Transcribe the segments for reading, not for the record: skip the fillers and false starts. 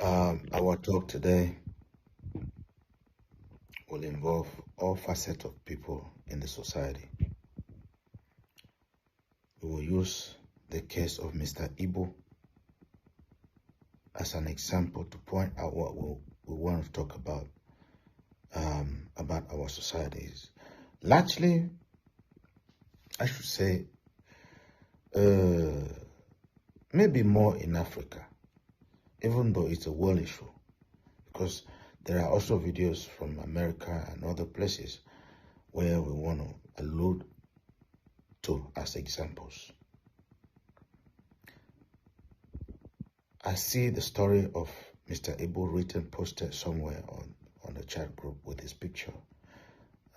Our talk today will involve all facets of people in the society. We will use the case of Mr. Ibu as an example to point out what we want to talk about our societies. Largely, I should say, maybe more in Africa, even though it's a world issue, because there are also videos from America and other places where we want to allude to as examples. I see the story of Mr. Ibu written, posted somewhere on the chat group with his picture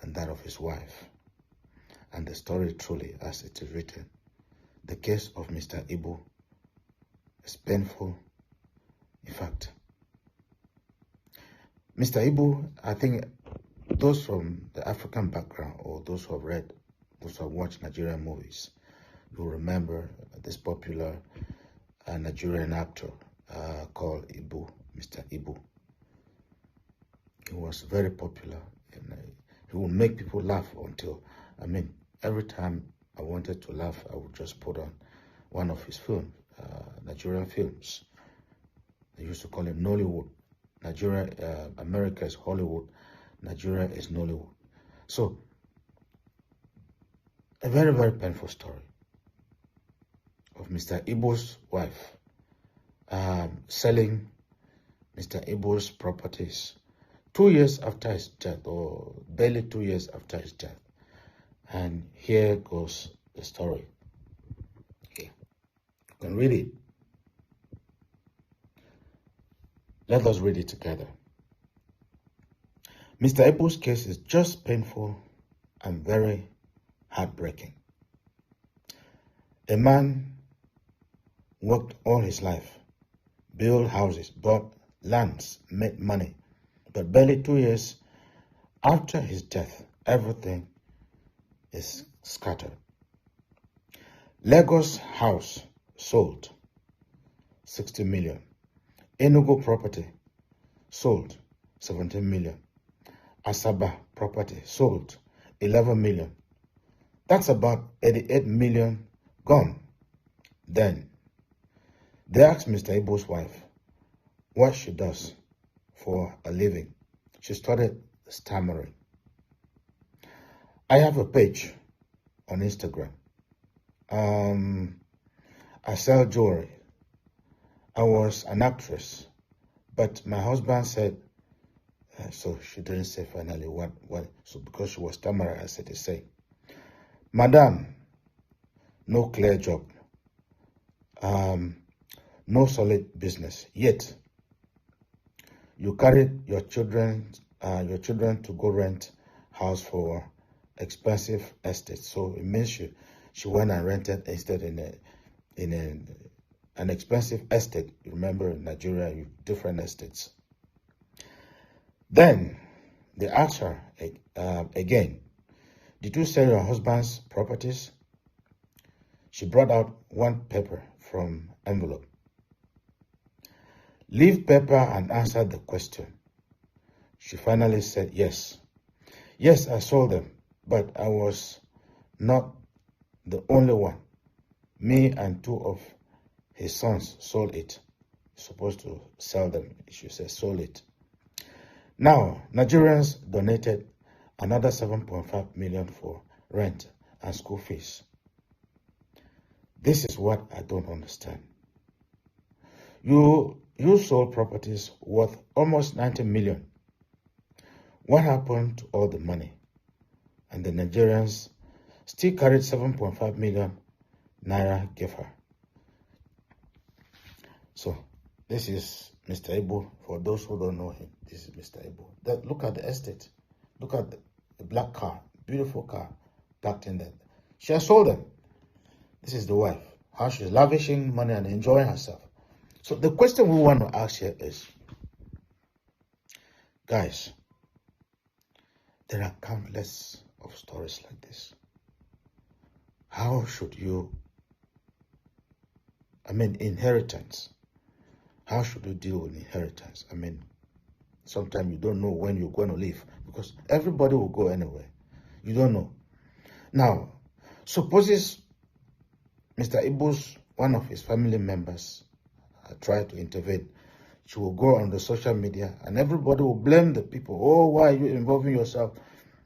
and that of his wife. And the story truly, as it is written, the case of Mr. Ibu is painful. In fact, Mr. Ibu, I think those from the African background or those who have watched Nigerian movies, will remember this popular Nigerian actor called Ibu, Mr. Ibu. He was very popular and he would make people laugh until, every time I wanted to laugh, I would just put on one of his films, Nigerian films. They used to call him Nollywood. Nigeria, America is Hollywood, Nigeria is Nollywood. So, a very, very painful story of Mr. Ibu's wife selling Mr. Ibu's properties 2 years after his death, or barely 2 years after his death. And here goes the story. Okay. You can read it. Let us read it together. Mr. Ibu's case is just painful and very heartbreaking. A man worked all his life, built houses, bought lands, made money, but barely 2 years after his death, everything is scattered. Lagos house sold, 60 million. Enugu property sold, 17 million. Asaba property sold, 11 million. That's about 88 million gone. Then, they asked Mr. Ibu's wife what she does for a living. She started stammering. I have a page on Instagram. I sell jewelry. I was an actress, but my husband said, so she didn't say finally what, so because she was stammering, I said to say, Madam, no clear job, no solid business, yet you carried your children to go rent house for expensive estate. So it means she went and rented estate in an expensive estate. You remember in Nigeria, you have different estates. Then they asked her again, did you sell your husband's properties? She brought out one paper from envelope. Leave paper and answer the question. She finally said yes. Yes, I sold them, but I was not the only one. Me and two of his sons sold it. Supposed to sell them. She said sold it. Now, Nigerians donated another 7.5 million for rent and school fees. This is what I don't understand. You sold properties worth almost 90 million. What happened to all the money? And the Nigerians still carried 7.5 million naira gave her. So, this is Mr. Ibu. For those who don't know him, this is Mr. Ibu. Look at the estate. Look at the black car, beautiful car parked in there. She has sold them. This is the wife. How she's lavishing money and enjoying herself. So the question we want to ask here is, guys, there are countless of stories like this. How should you, inheritance. How should you deal with inheritance? I mean, sometimes you don't know when you're going to leave because everybody will go anywhere. You don't know. Now, supposes Mr. Ibu's, one of his family members, tried to intervene. She will go on the social media and everybody will blame the people. Oh, why are you involving yourself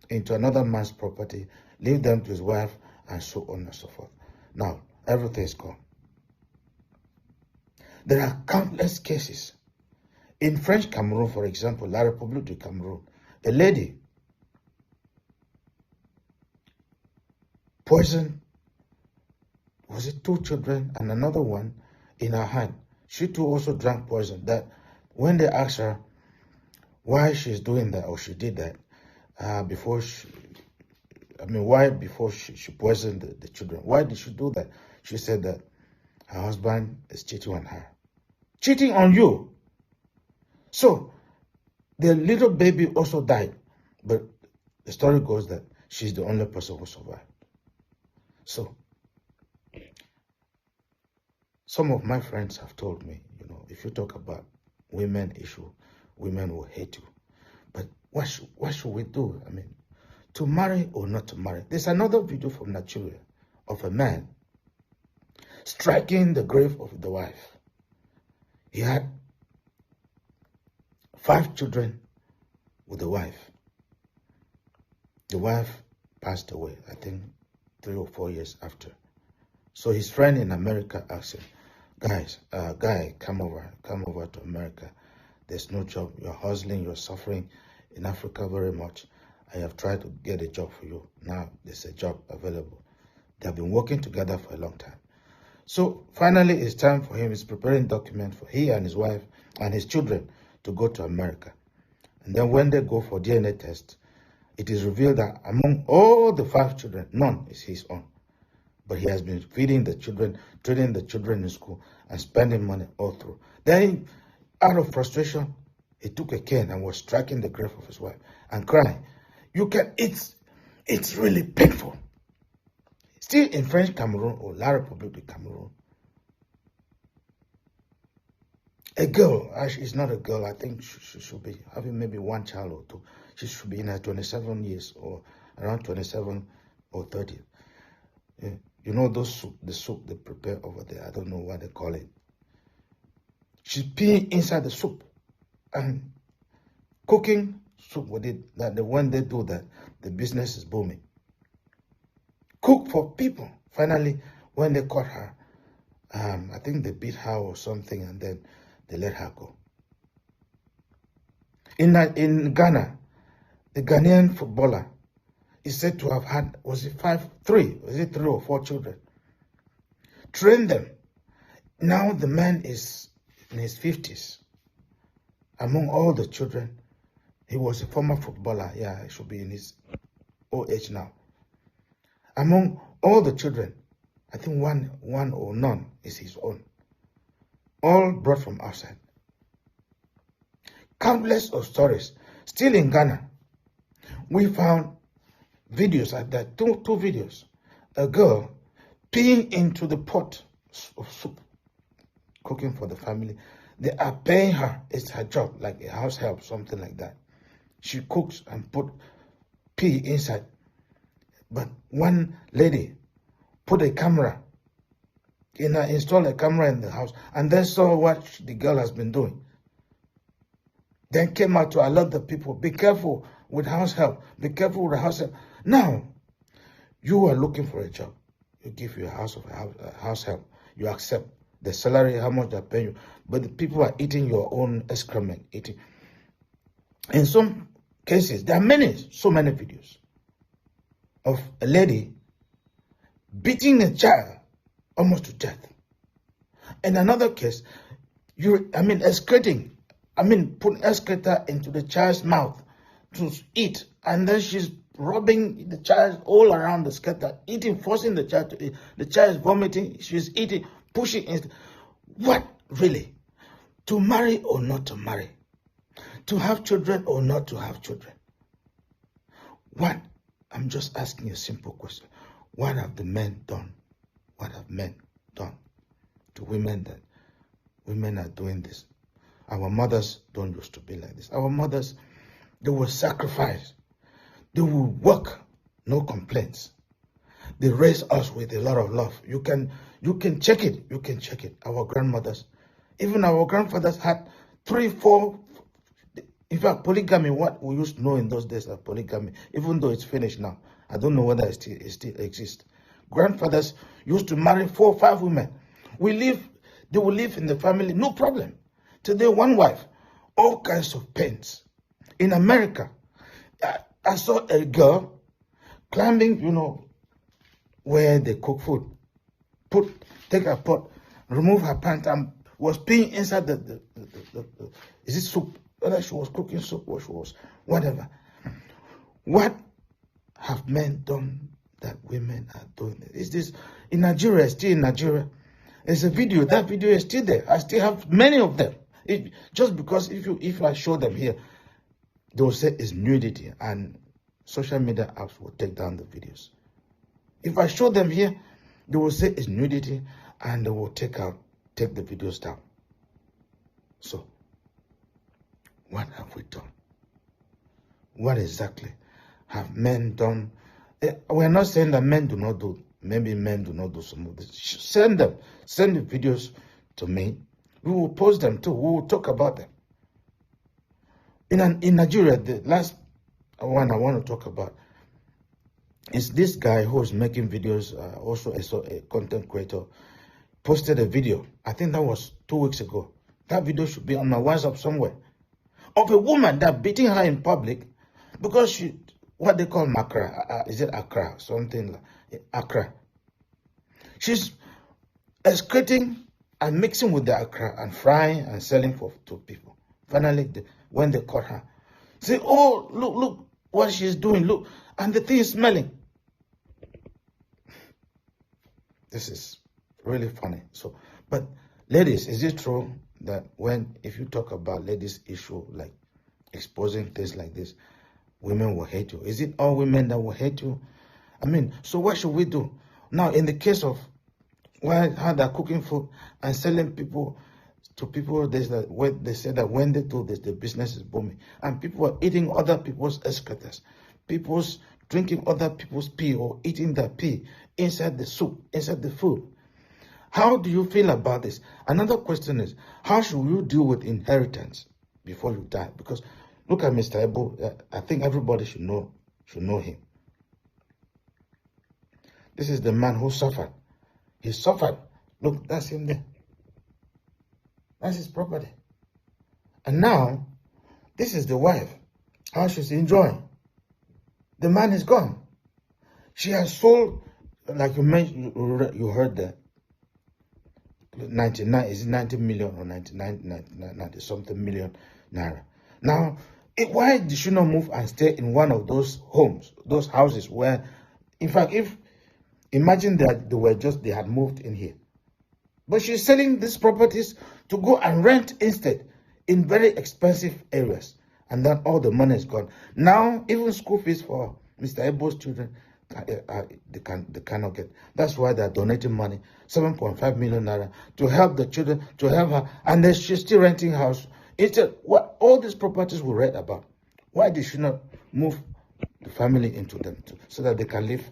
into another man's property? Leave them to his wife and so on and so forth. Now, everything is gone. There are countless cases. In French Cameroon, for example, La République du Cameroon, a lady poisoned, was it 2 children and another one in her hand. She too also drank poison. That when they asked her why she's doing that or she did that, why before she poisoned the children? Why did she do that? She said that her husband is cheating on her. Cheating on you. So, the little baby also died. But the story goes that she's the only person who survived. So, some of my friends have told me, if you talk about women issue, women will hate you. But what should we do? I mean, to marry or not to marry? There's another video from Nigeria of a man striking the grave of the wife. He had 5 children with the wife. The wife passed away, I think 3 or 4 years after. So his friend in America asked him, guy, come over to America. There's no job. You're hustling, you're suffering in Africa very much. I have tried to get a job for you. Now there's a job available. They have been working together for a long time. So finally it's time for him. He's preparing documents for he and his wife and his children to go to America. And then when they go for DNA test, it is revealed that among all the 5 children, none is his own. But he has been feeding the children, training the children in school, and spending money all through. Then, out of frustration, he took a cane and was striking the grave of his wife and crying. It's really painful. Still in French Cameroon or La République du Cameroon, a girl, actually it's not a girl, I think she should be having maybe 1 child or 2. She should be in her 27 years or around 27 or 30. You know the soup they prepare over there. I don't know what they call it. She's peeing inside the soup and cooking soup with it. When they do that, the business is booming. Cook for people. Finally, when they caught her, I think they beat her or something and then they let her go. In Ghana, the Ghanaian footballer is said to have had, was it 3 or 4 children? Trained them. Now the man is in his 50s. Among all the children, he was a former footballer. Yeah, he should be in his old age now. Among all the children, I think one or none is his own. All brought from outside. Countless of stories. Still in Ghana, we found videos like that, two videos. A girl peeing into the pot of soup, cooking for the family. They are paying her. It's her job, like a house help, something like that. She cooks and put pee inside. But one lady put a camera, installed a camera in the house, and then saw what the girl has been doing. Then came out to alert the people, be careful with house help, be careful with the house help. Now, you are looking for a job. You give your house help. You accept the salary, how much they're paying you. But the people are eating your own excrement. In some cases, there are so many videos of a lady beating a child almost to death. In another case, excreting. Put excreta into the child's mouth to eat, and then she's rubbing the child all around the excreta, eating, forcing the child to eat. The child is vomiting, she's eating, pushing it. What really? To marry or not to marry? To have children or not to have children? What? I'm just asking a simple question. What have the men done? What have men done to women that women are doing this. Our mothers don't used to be like this. Our mothers, they will sacrifice. They will work, no complaints. They raise us with a lot of love. You can check it. You can check it. Our grandmothers, even our grandfathers had 3, 4. In fact, polygamy, what we used to know in those days as polygamy, even though it's finished now, I don't know whether it still exists. Grandfathers used to marry 4 or 5 women. They will live in the family, no problem. Today, one wife, all kinds of pains. In America, I saw a girl climbing, where they cook food. Take a pot, remove her pants, and was peeing inside the is it soup? Whether she was cooking soup or she was whatever. What have men done that women are doing? Is this in Nigeria? Still in Nigeria? There's a video. That video is still there. I still have many of them. Just because if I show them here, they will say it's nudity, and social media apps will take down the videos. If I show them here, they will say it's nudity, and they will take the videos down. So, what have we done? What exactly have men done? We're not saying that men do not do. Maybe men do not do some of this. Send the videos to me. We will post them too. We will talk about them. In Nigeria, the last one I want to talk about is this guy who's making videos, also a content creator, posted a video. I think that was 2 weeks ago. That video should be on my WhatsApp somewhere. Of a woman that beating her in public because she, what they call Makra, is it Accra? Something like Accra. She's excreting and mixing with the Accra and frying and selling to people. Finally, when they caught her, say, oh, look what she's doing, look, and the thing is smelling. This is really funny. So, but ladies, is it true that if you talk about ladies' issue, like exposing things like this, women will hate you? Is it all women that will hate you? I mean, so what should we do? Now, in the case of how they're cooking food and selling to people, they say that when they do this, the business is booming. And people are eating other people's excretors. People's drinking other people's pee or eating their pee inside the soup, inside the food. How do you feel about this? Another question is, how should you deal with inheritance before you die? Because look at Mr. Ebo. I think everybody should know him. This is the man who suffered. He suffered. Look, that's him there. That's his property. And now, this is the wife. How she's enjoying. The man is gone. She has sold, like you mentioned, you heard that. 99, is it 90 million or 90 something million naira? Now, why did she not move and stay in one of those homes, those houses where, in fact, imagine that they had moved in here. But she's selling these properties to go and rent instead in very expensive areas. And then all the money is gone. Now, even school fees for Mr. Ebo's children, they cannot get. That's why they're donating money, 7.5 million naira, to help the children, to help her. And then she's still renting house. Instead, what all these properties we read about, why did she not move the family into them too, so that they can live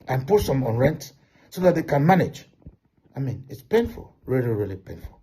and put some on rent so that they can manage? I mean, it's painful, really, really painful.